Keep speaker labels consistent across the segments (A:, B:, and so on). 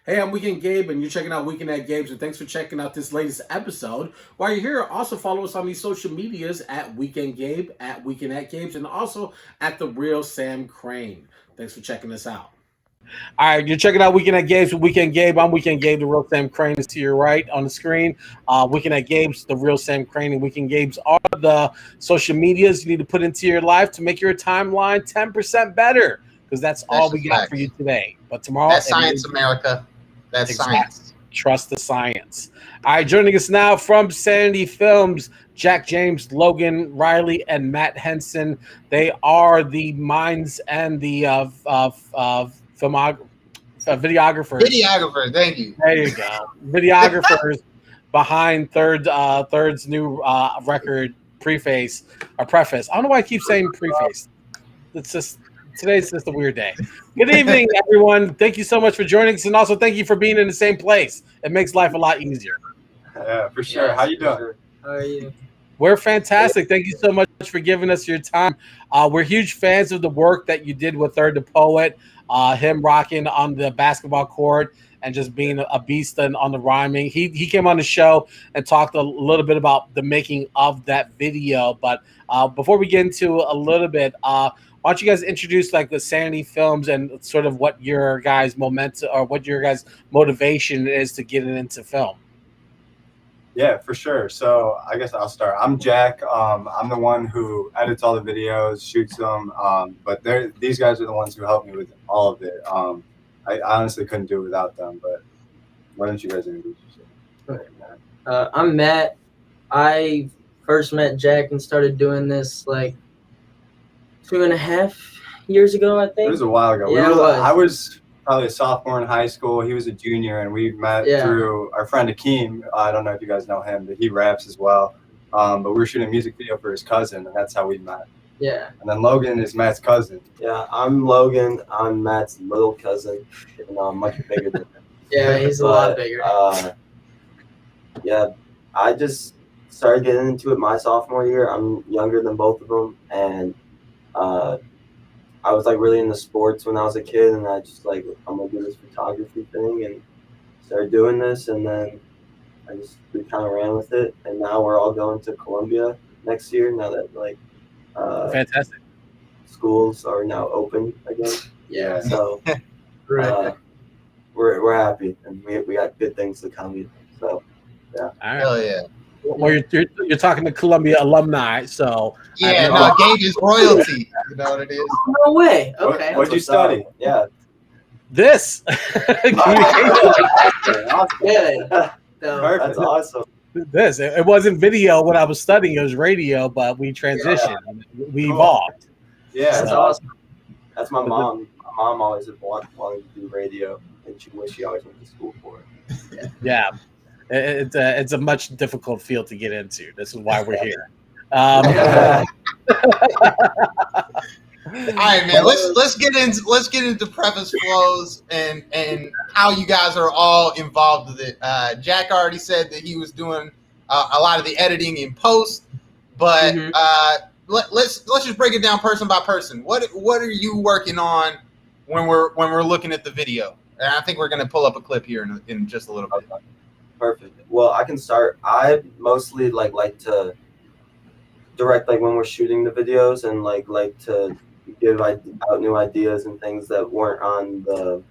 A: Hey, I'm Weekend Gabe, and you're checking out Weekend at Gabe's, and thanks for checking out this latest episode. While you're here, also follow us on these social medias at Weekend Gabe, at Weekend at Gabe's, and also at The Real Sam Crane. Thanks for checking us out. All right, you're checking out Weekend at Gabe's with Weekend Gabe. I'm Weekend Gabe. The Real Sam Crane is to your right on the screen. Weekend at Gabe's, The Real Sam Crane, and Weekend Gabe's are the social medias you need to put into your life to make your timeline 10% better, because that's all we got for you today. But tomorrow,
B: that's science, America. That's
A: exactly.
B: Science.
A: Trust the science. All right, joining us now from Sanity Films, Jacc, James, Logan, Reilly, and Matt Hanssen. They are the minds and the videographers.
B: Videographer, thank you.
A: There you go. Videographers behind Third's new record preface. I don't know why I keep saying preface. It's just today's just a weird day. Good evening, everyone. Thank you so much for joining us, and also thank you for being in the same place. It makes life a lot easier.
C: Yeah, for sure. Yes, how you doing?
D: Sure. How are you?
A: We're fantastic. Thank you so much for giving us your time. We're huge fans of the work that you did with Third the Poet, him rocking on the basketball court and just being a beast on the rhyming. He came on the show and talked a little bit about the making of that video. But before we get into a little bit, why don't you guys introduce like the Sanity Films and sort of what your guys' momentum or what your guys' motivation is to getting into film?
C: Yeah, for sure. So I guess I'll start. I'm Jacc. I'm the one who edits all the videos, shoots them. But these guys are the ones who help me with all of it. I honestly couldn't do it without them. But why don't you guys introduce yourself?
D: Okay, I'm Matt. I first met Jacc and started doing this like 2.5 years ago, I think.
C: It was a while ago.
D: Yeah,
C: I was probably a sophomore in high school. He was a junior, and we met through our friend Akeem. I don't know if you guys know him, but he raps as well. But we were shooting a music video for his cousin, and that's how we met.
D: Yeah.
C: And then Logan is Matt's cousin.
E: Yeah, I'm Logan. I'm Matt's little cousin, even though I'm much bigger than him.
D: Yeah, he's a lot bigger.
E: Yeah, I just started getting into it my sophomore year. I'm younger than both of them, and I was like really into sports when I was a kid, and I just like, I'm gonna do this photography thing, and started doing this, and then we kind of ran with it, and now we're all going to Columbia next year. Now that like
A: fantastic
E: schools are now open again.
D: Yeah.
E: So we're happy, and we got good things to come. So yeah.
A: All right.
B: Hell yeah.
A: Well, you're talking to Columbia alumni, so
B: yeah. No, Gabe is royalty. You know what it is?
D: No way. Okay.
C: What'd you study?
E: Yeah.
A: This.
D: Good.
E: That's awesome.
A: This. It wasn't video when I was studying; it was radio. But we transitioned. Yeah. We evolved.
E: Yeah,
D: that's awesome.
E: That's my mom. My mom always wanted to do radio, and she wished she always went to school for it.
A: Yeah. It's a much difficult field to get into. This is why we're here. All right,
B: man. Let's get into preface flows and how you guys are all involved with it. Jacc already said that he was doing a lot of the editing in post, but let's just break it down person by person. What are you working on when we're looking at the video? And I think we're going to pull up a clip here in just a little bit.
E: Perfect. Well, I can start. I mostly like to direct like when we're shooting the videos, and like to give out new ideas and things that weren't on the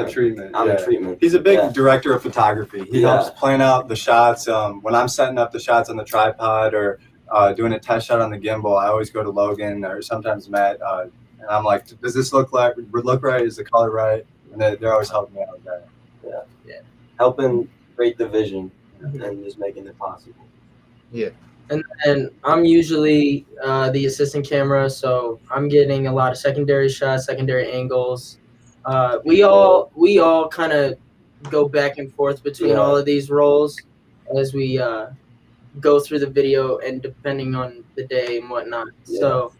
C: treatment.
E: The treatment.
C: He's a big director of photography. He helps plan out the shots. When I'm setting up the shots on the tripod or doing a test shot on the gimbal, I always go to Logan or sometimes Matt, and I'm like, does this look right? Is the color right? And they're always helping me out with that.
E: Yeah. Helping create the vision and just making it possible.
B: Yeah.
D: And I'm usually the assistant camera, so I'm getting a lot of secondary shots, secondary angles. We all kind of go back and forth between all of these roles as we go through the video, and depending on the day and whatnot. Yeah. So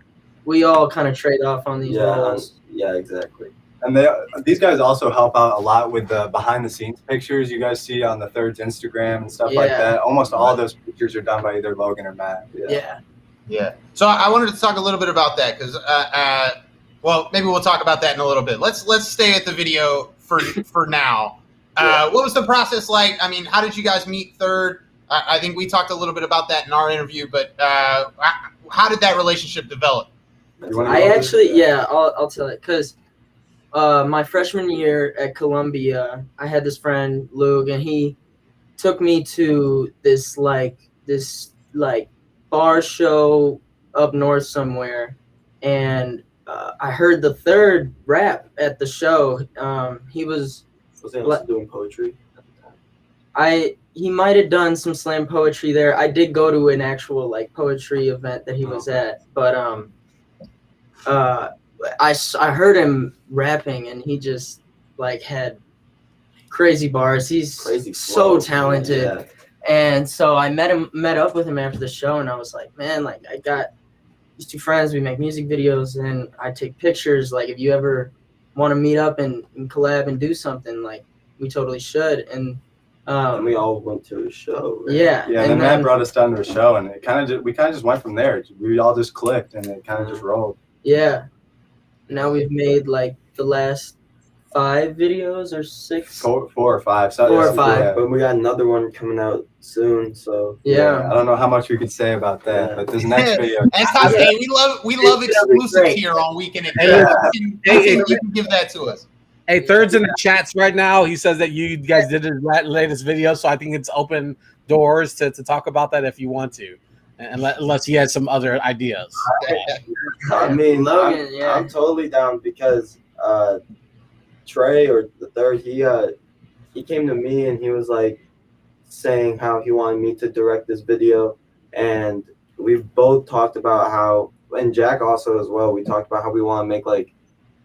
D: we all kind of trade off on these roles.
E: Yeah, exactly.
C: And these guys also help out a lot with the behind-the-scenes pictures you guys see on the Third's Instagram and stuff like that. Almost all of those pictures are done by either Logan or Matt.
D: Yeah.
B: So I wanted to talk a little bit about that because Well, maybe we'll talk about that in a little bit. Let's stay at the video for now. What was the process like? I mean, how did you guys meet Third? I think we talked a little bit about that in our interview, but how did that relationship develop?
D: I'll tell it, because my freshman year at Columbia, I had this friend Logan, and he took me to this bar show up north somewhere, and I heard the Third rap at the show. He was
E: he also doing poetry at the time?
D: He might have done some slam poetry there. I did go to an actual like poetry event that he was at, but I heard him rapping, and he just like had crazy bars. He's so talented.
E: Yeah.
D: And so I met up with him after the show, and I was like, man, like I got these two friends, we make music videos and I take pictures. Like if you ever want to meet up and collab and do something, like we totally should. And
E: we all went to a show. Right?
D: Yeah.
C: Yeah, and then Matt brought us down to a show, and we kind of just went from there. We all just clicked, and it kind of just rolled.
D: Yeah. Now we've made like the last 5 videos or 6.
C: 4 or 5. So
D: 4 or 5.
C: Yeah.
E: But we got another one coming out soon, so
D: yeah.
C: I don't know how much we could say about that, but this next video.
B: Hey, we love exclusives here on Weekend at Gabe. You can give that to us.
A: Hey, Third's in the chats right now. He says that you guys did his latest video, so I think it's open doors to talk about that if you want to, unless he has some other ideas.
E: I mean,
D: Logan,
E: I'm totally down, because Trey, or the Third, he came to me and he was like saying how he wanted me to direct this video, and we've both talked about how, and Jacc also as well, we talked about how we want to make like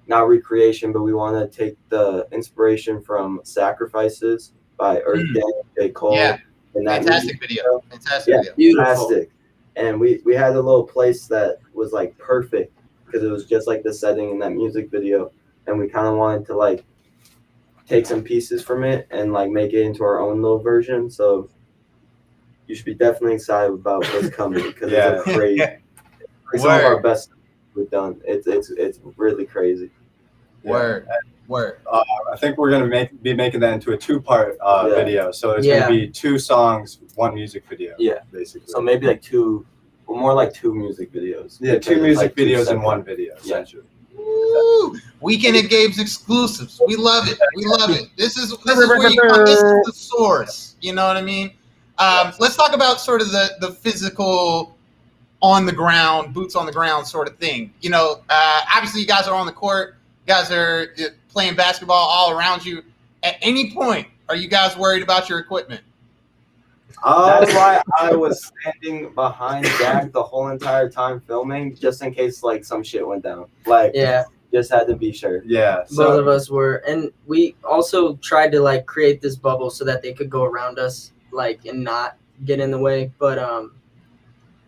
E: not recreation, but we want to take the inspiration from Sacrifices by Earth Gang, J. Cole.
B: Yeah,
E: and that
B: fantastic video. Fantastic video.
D: Beautiful.
E: Fantastic. And we had a little place that was like perfect, because it was just like the setting in that music video, and we kind of wanted to like take some pieces from it and like make it into our own little version. So you should be definitely excited about what's coming, because it's a crazy. It's some of our best we've done. It's really crazy.
B: Word.
C: I think we're gonna be making that into a 2-part video. So it's gonna be 2 songs, 1 music video.
E: Yeah,
C: basically.
E: So maybe like 2, or more like 2 music videos.
C: Yeah, 2 music videos in 1 video, essentially.
B: Woo! Weekend at Gabe's exclusives. We love it. We love it. This is where this is the source. You know what I mean? Let's talk about sort of the physical, on the ground, boots on the ground sort of thing. You know, obviously you guys are on the court. You guys are playing basketball all around you. At any point, are you guys worried about your equipment?
E: That's why I was standing behind Jacc the whole entire time filming, just in case like some shit went down. Like, just had to be sure.
C: Yeah,
D: both of us were, and we also tried to like create this bubble so that they could go around us, like, and not get in the way. But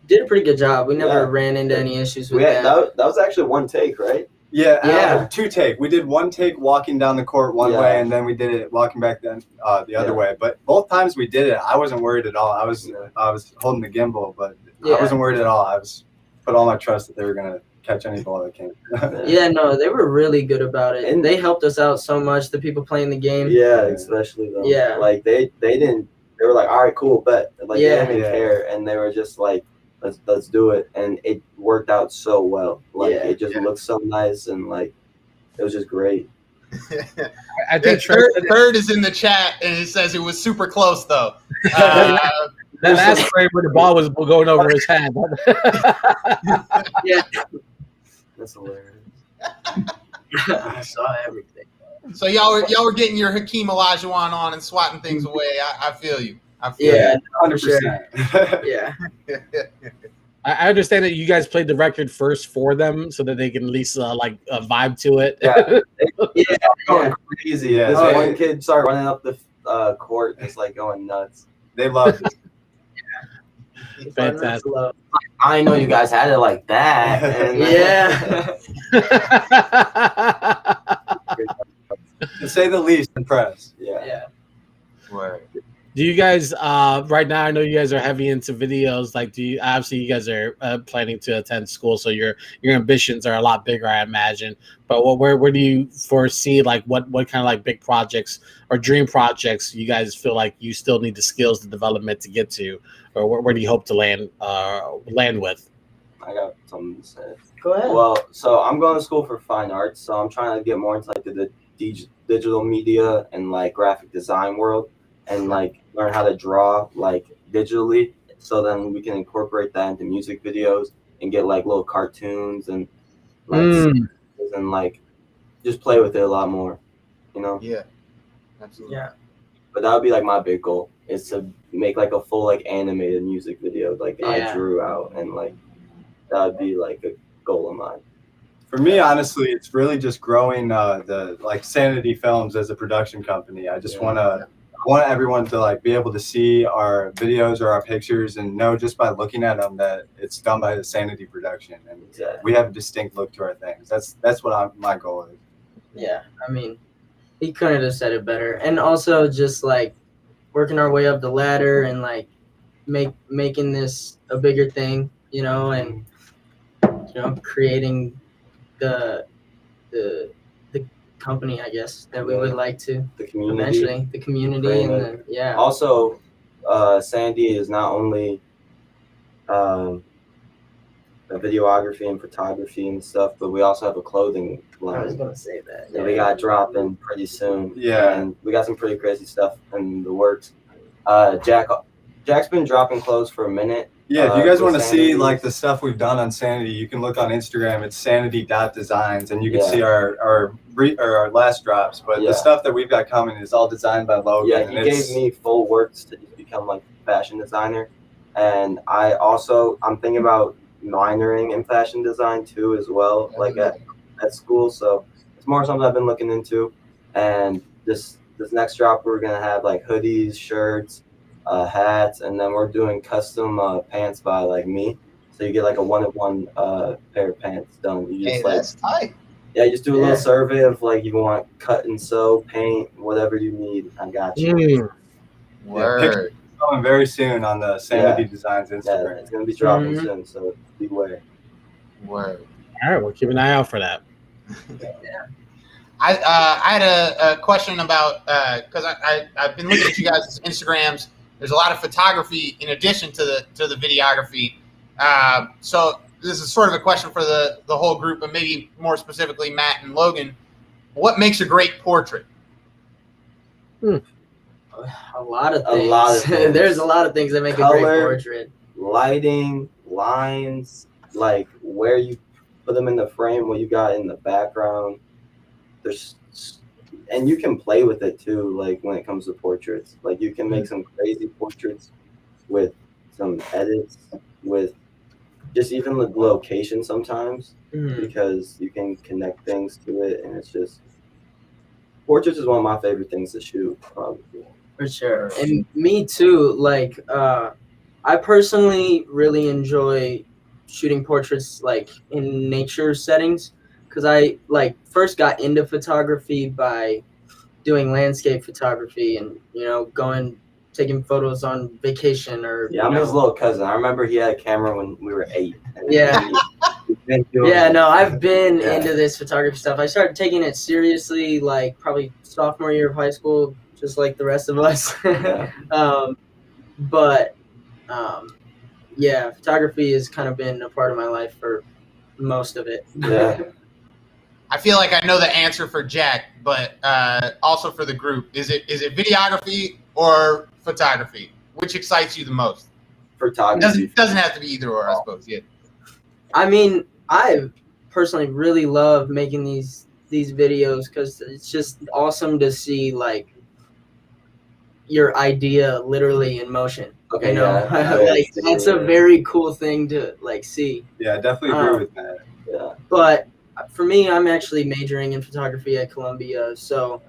D: did a pretty good job. We never ran into any issues with that.
E: That was actually 1 take, right?
C: Yeah. 2 take. We did 1 take walking down the court one way, and then we did it walking back then the other way. But both times we did it, I wasn't worried at all. I was holding the gimbal, but I wasn't worried at all. I was put all my trust that they were gonna catch any ball that came.
D: No, they were really good about it, and they helped us out so much. The people playing the game.
E: Yeah, especially them. Yeah, like they didn't. They were like, all right, cool, bet. Like they didn't even care, and they were just like, let's do it, and it worked out so well. Like it just looked so nice, and like it was just great.
B: I think Third is in the chat, and it says it was super close though.
A: That last frame where the ball was going over his head.
E: That's hilarious. I saw everything.
B: So y'all were getting your Hakeem Olajuwon on and swatting things away. I feel you.
C: 100%.
D: Yeah.
A: I understand that you guys played the record first for them so that they can at least vibe to it.
E: Going crazy. Yeah. This one kid started running up the court, just like going nuts.
C: They loved it.
A: Fantastic.
E: I know you guys had it like that. And
C: to say the least, impressed.
E: Yeah.
B: Word.
A: Do you guys right now? I know you guys are heavy into videos. Like, do you obviously you guys are planning to attend school, so your ambitions are a lot bigger, I imagine. But where do you foresee like what kind of like big projects or dream projects you guys feel like you still need the skills, the development to get to, or where do you hope to land with?
E: I got something to say.
D: Go ahead.
E: Well, so I'm going to school for fine arts, so I'm trying to get more into like the digital media and like graphic design world, and like learn how to draw like digitally, so then we can incorporate that into music videos and get like little cartoons and like and like just play with it a lot more, you know?
B: Yeah, absolutely.
D: Yeah.
E: But that would be like my big goal, is to make like a full like animated music video like I drew out, and like that would be like a goal of mine.
C: For me, honestly, it's really just growing the like Sanity Films as a production company. I just want everyone to like be able to see our videos or our pictures and know just by looking at them that it's done by the Sanity production, and we have a distinct look to our things. That's what my goal is.
D: Yeah, I mean, he couldn't have said it better. And also just like working our way up the ladder and like making this a bigger thing, you know, and creating the company, I guess, that we would like to
E: the community
D: eventually, the community and
E: Also, Sandy is not only videography and photography and stuff, but we also have a clothing line.
D: I was gonna say that.
E: We got dropping pretty soon.
C: Yeah,
E: and we got some pretty crazy stuff in the works. Jack's been dropping clothes for a minute.
C: Yeah, if you guys want to see like the stuff we've done on Sanity, you can look on Instagram. It's sanity.designs, and you can see our last drops. But the stuff that we've got coming is all designed by Logan.
E: Yeah, he gave me full works to become like a fashion designer, and I'm thinking about minoring in fashion design too as well, like at school. So it's more something I've been looking into. And this next drop, we're gonna have like hoodies, shirts, hats, and then we're doing custom pants by like me. So you get like a one-of-one pair of pants done. You just
B: that's tight.
E: Yeah, you just do a little survey of like you want cut and sew, paint, whatever you need. I got you.
B: Word.
C: Coming very soon on the Sanity Designs Instagram.
E: Yeah, it's gonna be dropping soon, so beware.
B: Word.
A: All right, we'll keep an eye out for that.
B: I had a question about because I've been looking at you guys' Instagrams. There's a lot of photography in addition to the videography. So this is sort of a question for the whole group, but maybe more specifically Matt and Logan. What makes a great portrait?
D: A lot of things. There's a lot of things that make a great portrait.
E: Lighting, lines, like where you put them in the frame, what you got in the background. And you can play with it too, like when it comes to portraits. Like you can make some crazy portraits with some edits, with just even the location sometimes, because you can connect things to it, and it's just portraits is one of my favorite things to shoot, probably.
D: For sure. And me too. Like I personally really enjoy shooting portraits like in nature settings, because I like first got into photography by doing landscape photography and taking photos on vacation or
E: I'm his little cousin. I remember he had a camera when we were 8.
D: I've been into this photography stuff. I started taking it seriously like probably sophomore year of high school, just like the rest of us. Photography has kind of been a part of my life for most of it.
B: I feel like I know the answer for Jacc, but also for the group. Is it videography or photography? Which excites you the most?
E: Photography.
B: Doesn't have to be either or, I suppose. Yeah.
D: I mean, I personally really love making these videos because it's just awesome to see like your idea literally in motion.
E: Okay,
D: like that's a very cool thing to like see.
C: Yeah, I definitely agree with that.
E: Yeah.
D: But for me, I'm actually majoring in photography at Columbia, so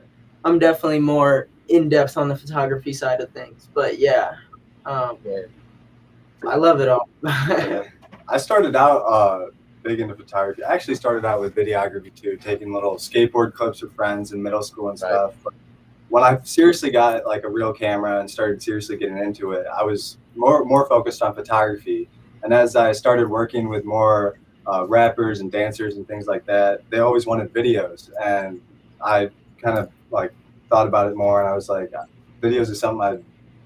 D: I'm definitely more in depth on the photography side of things. But I love it all.
C: I started out big into photography. I actually started out with videography too, taking little skateboard clips with friends in middle school and stuff. But when I seriously got like a real camera and started seriously getting into it, I was more focused on photography. And as I started working with more rappers and dancers and things like that, they always wanted videos, and I kind of like thought about it more, and I was like, videos is something I've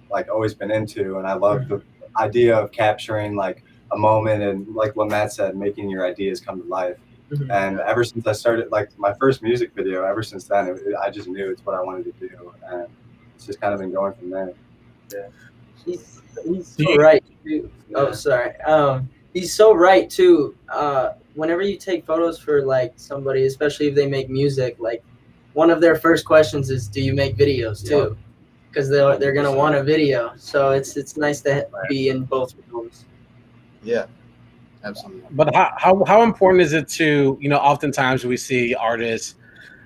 C: like always been into, and I love the idea of capturing like a moment and, like what Matt said, making your ideas come to life. And ever since I started like my first music video, ever since then, I just knew it's what I wanted to do, and it's just kind of been going from there.
D: Yeah. He's so right too. Oh, sorry. He's so right too. Whenever you take photos for like somebody, especially if they make music, like one of their first questions is, "Do you make videos too?" Because they're gonna want a video. So it's nice to be in both rooms.
B: Yeah, absolutely.
A: But how important is it to, you know, oftentimes we see artists,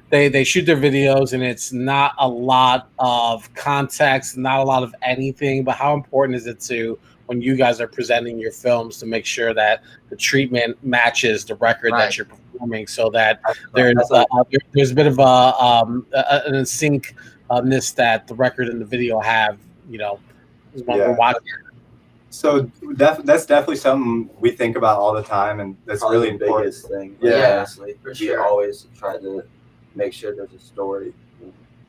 A: they shoot their videos and it's not a lot of context, not a lot of anything, but how important is it to, when you guys are presenting your films, to make sure that the treatment matches the record that you're performing, so that there's a bit of an in-sync-ness that the record and the video have, you know, when we're watching.
C: So that's definitely something we think about all the time, and that's
E: Probably
C: really
E: the
C: important.
E: biggest thing.
C: Yeah,
E: honestly, we always try to make sure there's a story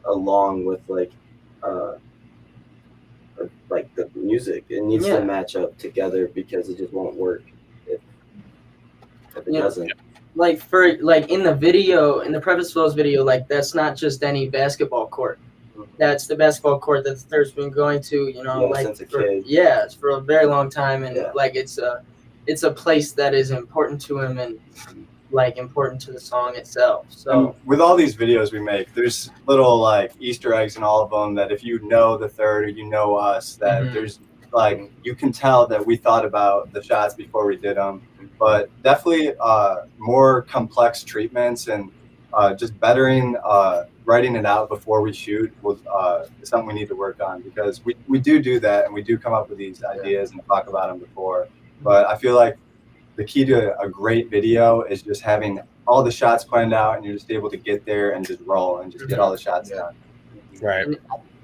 E: along with like the music. It needs to match up together, because it just won't work if it doesn't.
D: Like for like in the video, in the Preface Flows video, like that's not just any basketball court. That's the basketball court that Thirst's been going to, you know, like
E: since a kid.
D: It's for a very long time, and like it's a place that is important to him and like important to the song itself. So
C: and with all these videos we make, there's little like Easter eggs in all of them that if you know the Third or you know us, that there's like, you can tell that we thought about the shots before we did them. But definitely more complex treatments and just bettering writing it out before we shoot was something we need to work on, because we do that, and we do come up with these ideas and talk about them before. But I feel like the key to a great video is just having all the shots planned out, and you're just able to get there and just roll and just get all the shots done.
A: Right.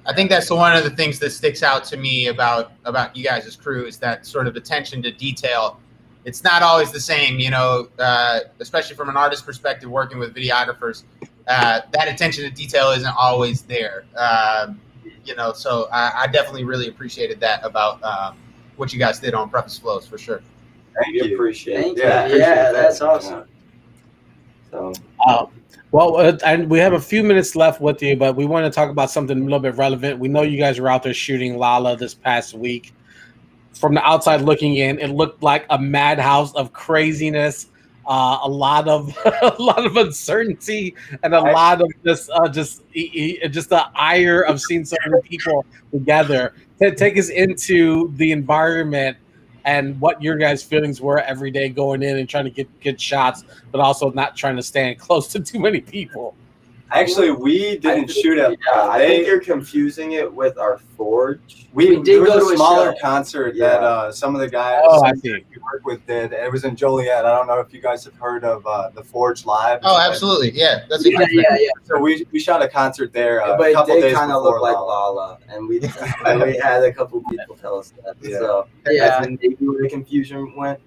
B: I think that's one of the things that sticks out to me about you guys' crew, is that sort of attention to detail. It's not always the same, you know, especially from an artist perspective, working with videographers. That attention to detail isn't always there, you know. So I definitely really appreciated that about what you guys did on Preface Flows, for sure.
C: Thank you.
E: Appreciate
D: that's awesome.
E: So,
A: well, and we have a few minutes left with you, but we want to talk about something a little bit relevant. We know you guys were out there shooting Lala this past week. From the outside looking in, it looked like a madhouse of craziness, a lot of uncertainty, and a lot of just the ire of seeing so many people together. Take us into the environment and what your guys' feelings were every day going in and trying to get good shots, but also not trying to stand close to too many people.
C: Actually, we didn't shoot at.
E: I think you're confusing it with our Forge.
C: We
D: did go to
C: a
D: a
C: smaller
D: show.
C: concert that some of the guys we work with did. It was in Joliet. I don't know if you guys have heard of the Forge Live.
B: Oh, absolutely, yeah. That's
D: Yeah.
C: So we shot a concert there.
E: But
C: a couple
E: it
C: days
E: kind of
C: before
E: looked like
C: Lala.
E: Lala, and we had a couple people tell us that.
C: Yeah.
E: So that's maybe where the confusion went.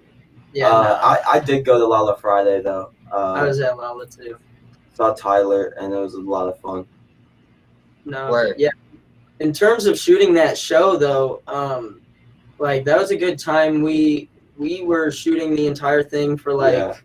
D: Yeah,
E: I did go to Lala Friday though.
D: I was at Lala too.
E: Saw Tyler, and it was a lot of fun.
D: Yeah. In terms of shooting that show, though, like that was a good time. We were shooting the entire thing for like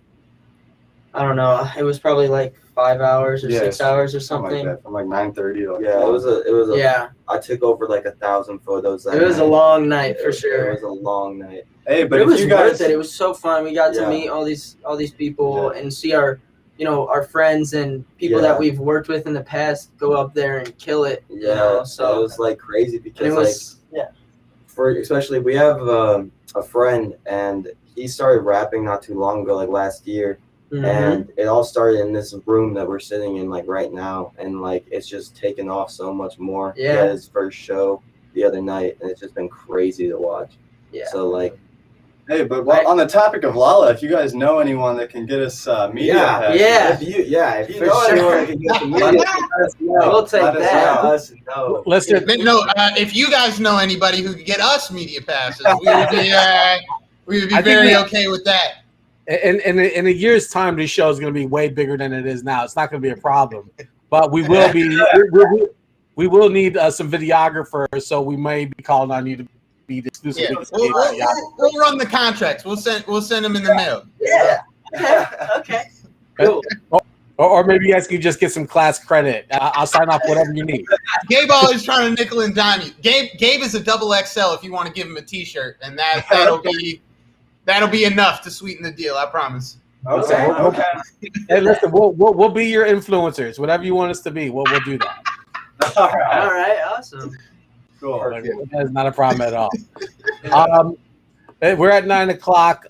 D: I don't know. It was probably like 5 hours or 6 hours or something.
C: Like that, from like 9:30 to
E: it was a I took over like 1,000 photos.
D: It was a long night for sure.
E: It was a long night.
C: Hey, but
D: it was
C: you guys,
D: worth it. It was so fun. We got to meet all these people and see our friends and people that we've worked with in the past go up there and kill it.
E: Yeah,
D: you know? So
E: it was like crazy because
D: it was
E: especially we have a friend, and he started rapping not too long ago, like last year. And it all started in this room that we're sitting in like right now, and like it's just taken off so much more. He had his first show the other night, and it's just been crazy to watch. So like
C: Hey, but on the topic of Lala, if you guys know anyone that can get us media passes,
E: if you know anyone that can get the media,
D: we'll take that.
A: Listen,
B: if you guys know anybody who could get us media passes, we would be very okay with that.
A: In a year's time, this show is going to be way bigger than it is now. It's not going to be a problem, but we will be. We will need some videographers, so we may be calling on you to be the exclusive.
B: Yeah, we'll run the contracts. We'll send them in the mail.
D: Yeah. Okay. Cool.
A: Or maybe you guys can just get some class credit. I'll sign off whatever you need.
B: Gabe always trying to nickel and dime you. Gabe is a double XL if you want to give him a T-shirt, and that'll be enough to sweeten the deal. I promise.
C: Okay.
A: Hey, listen, we'll be your influencers. Whatever you want us to be, we'll do that.
C: All right.
D: Awesome.
C: Cool.
A: That's not a problem at all. We're at 9 o'clock.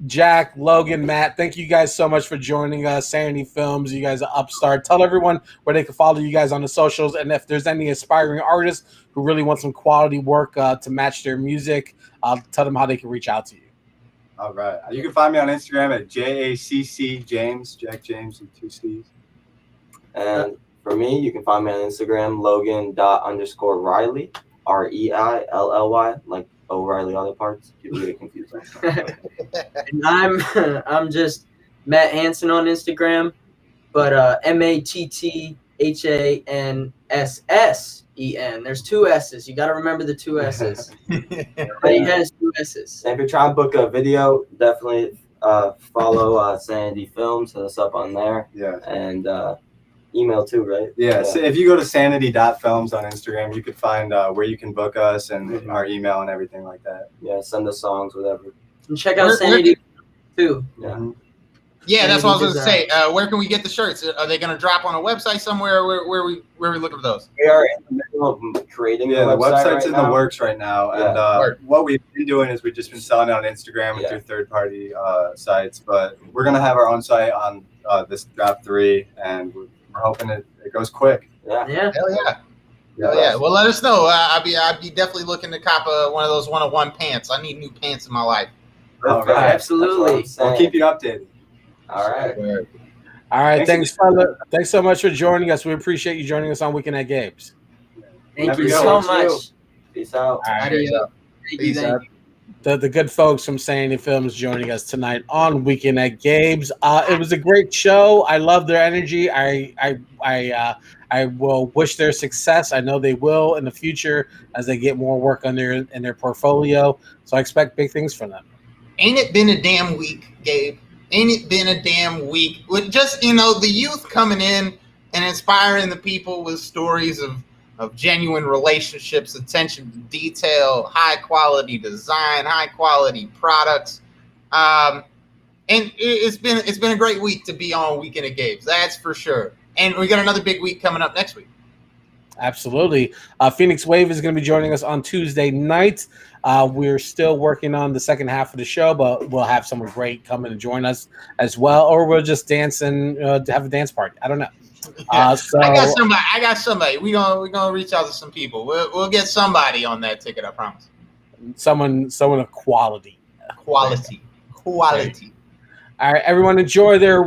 A: Jacc, Logan, Matt, thank you guys so much for joining us. Sanity Films, you guys are upstart. Tell everyone where they can follow you guys on the socials, and if there's any aspiring artists who really want some quality work to match their music, tell them how they can reach out to you.
C: All right. You can find me on Instagram at JACC James, Jacc James with 2 C's.
E: And for me, you can find me on Instagram, Logan._Reilly, REILLY, like O'Reilly other parts. People get confused.
D: And I'm just Matt Hanssen on Instagram, but MATTHANSSEN. There's 2 S's. You got to remember the 2 S's. Everybody has 2 S's.
E: And if you're trying to book a video, definitely follow Sanity Films. Hit us up on there.
C: Yeah.
E: And email too, right?
C: Yeah. So if you go to sanity.films on Instagram, you can find where you can book us and our email and everything like that.
E: Yeah. Send us songs, whatever.
D: And check out Sanity too.
E: Yeah.
B: Yeah, that's what I was going to say. Where can we get the shirts? Are they going to drop on a website somewhere? Or where we looking for those?
E: We are in the middle of creating.
C: Yeah, the website's in the
E: now.
C: works right now,
E: Yeah.
C: and what we've been doing is we've just been selling it on Instagram and through third-party sites. But we're gonna have our own site on this draft 3, and we're hoping it goes quick.
D: Yeah.
B: Hell yeah. Hell yeah. Well, let us know. I'd be definitely looking to cop one of those 101 pants. I need new pants in my life.
C: All right.
D: Absolutely.
C: We'll keep you updated.
E: All right.
A: All right. Thanks so much for joining us. We appreciate you joining us on Weekend at Gabe's.
D: Thank you so much.
E: Peace out.
A: All right.
D: Thank you.
A: The good folks from Sanity Films joining us tonight on Weekend at Gabe's. It was a great show. I love their energy. I will wish their success. I know they will in the future as they get more work on their portfolio. So I expect big things from them.
B: Ain't it been a damn week, Gabe? Ain't it been a damn week? With just, the youth coming in and inspiring the people with stories of genuine relationships, attention to detail, high quality design, high quality products. And it's been a great week to be on Weekend at Gabe's, that's for sure. And we got another big week coming up next week.
A: Absolutely. Phoenix Wave is going to be joining us on Tuesday night. We're still working on the second half of the show, but we'll have someone great come in and join us as well, or we'll just dance and have a dance party. I don't know. So
B: I got somebody. We're gonna reach out to some people. We'll get somebody on that ticket. I promise.
A: Someone of quality.
B: Quality.
A: All right, everyone, enjoy their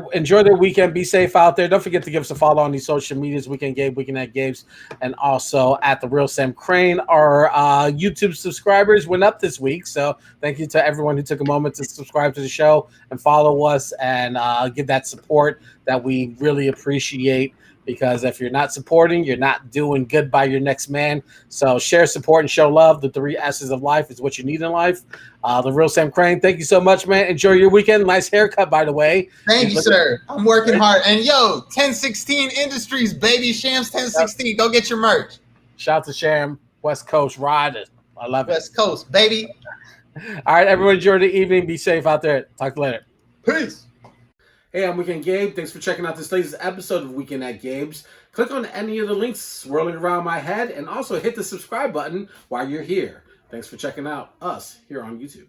A: weekend. Be safe out there. Don't forget to give us a follow on these social medias, Weekend Gabe, Weekend at Gabe's, and also at The Real Sam Crane. Our YouTube subscribers went up this week, so thank you to everyone who took a moment to subscribe to the show and follow us and give that support that we really appreciate. Because if you're not supporting, you're not doing good by your next man. So share, support, and show love. The 3 S's of life is what you need in life. The Real Sam Crane, thank you so much, man. Enjoy your weekend. Nice haircut, by the way.
B: Thank you, sir. I'm working hard. And 1016 Industries, baby. Shams 1016. Go get your merch.
A: Shout out to Sham, West Coast Riders. I love it.
B: West Coast, baby.
A: All right, everyone, enjoy the evening. Be safe out there. Talk to you later.
B: Peace.
A: Hey, I'm Weekend Gabe. Thanks for checking out this latest episode of Weekend at Gabe's. Click on any of the links swirling around my head and also hit the subscribe button while you're here. Thanks for checking out us here on YouTube.